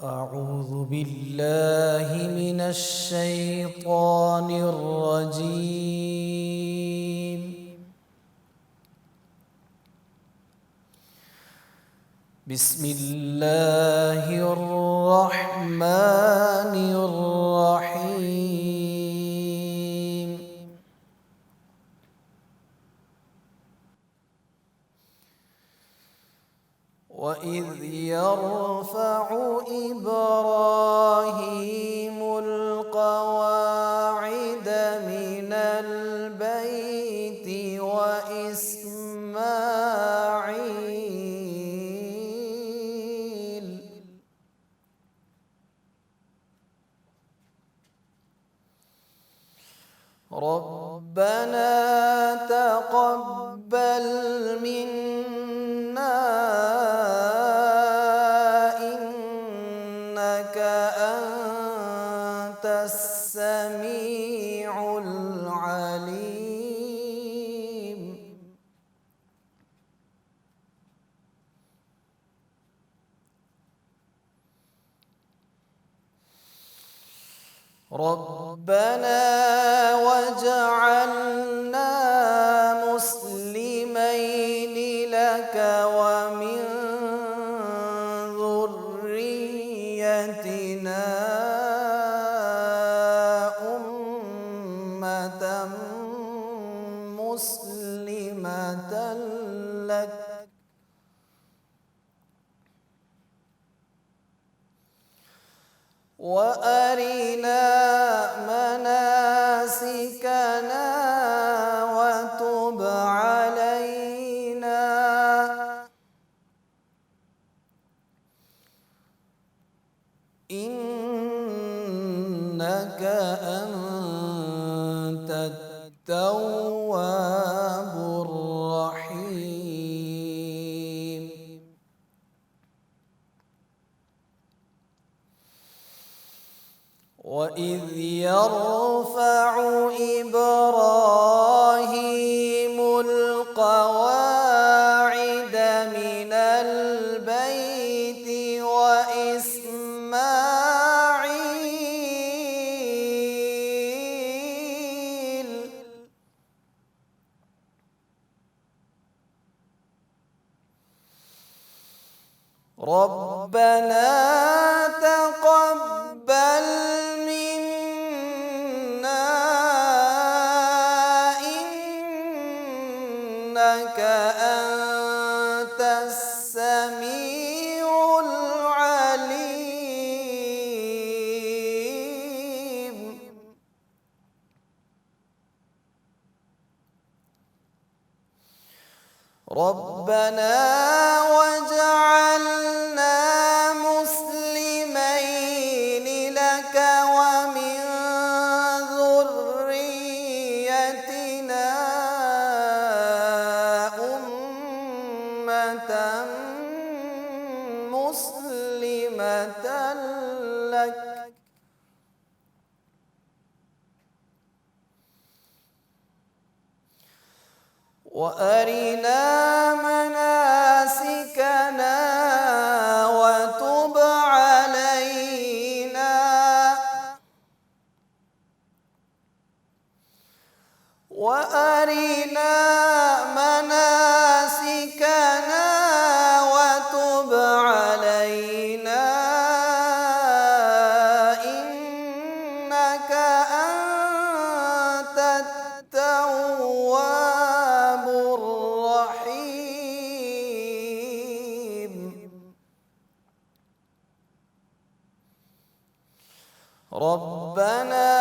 أعوذ بالله من الشيطان الرجيم. بسم الله الرحمن الرحيم. وإذ يرفع إبراهيم القواعد من البيت وإسماعيل ربنا تقبل منا إنك أنت السميع العليم. ربنا وجعلنا مسلمين لك ومن ذريتنا أمة مسلمة لك وأرنا مناسكنا وتب علينا إنك أنت التواب الرحيم. وإذ يرفع إبراهيم القواعد من البيت وإسماعيل ربنا تقبل منا إنك أنت السميع العليم. ربنا وجعلنا مسلمين لك ومن ذريتنا أمة مسلمة لك وأرنا مناسكنا وتب علينا وأرنا مناسكنا وتب علينا إنك أنت التواب الرحيم. ربنا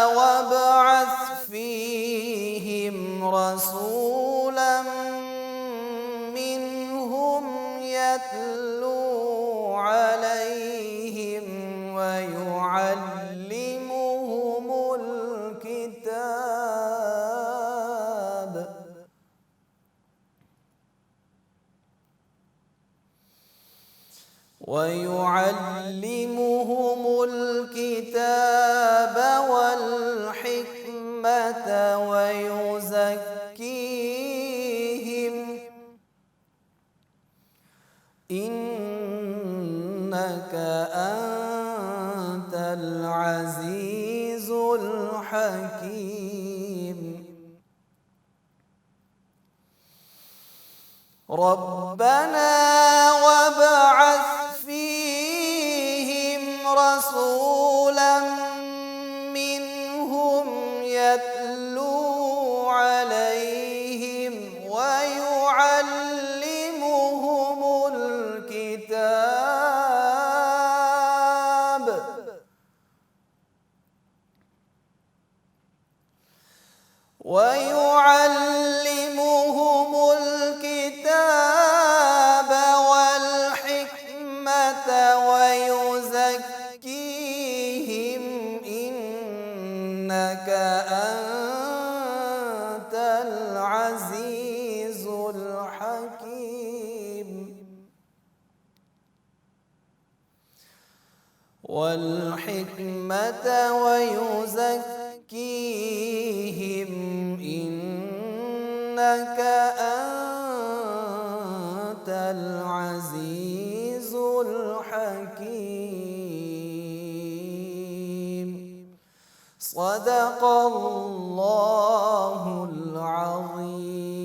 وابعث فيهم رسولا منهم يتلو عليهم ويعلمهم الكتاب والحكمة ويزكيهم إنك إنك أنت العزيز الحكيم. ربنا وابعث فيهم رسولا منهم يتلو عليهم ويعلمهم الكتاب والحكمة ويزكيهم إنك أنت العزيز الحكيم. والحكمة ويزكيهم إنك أنت العزيز الحكيم. صدق الله العظيم.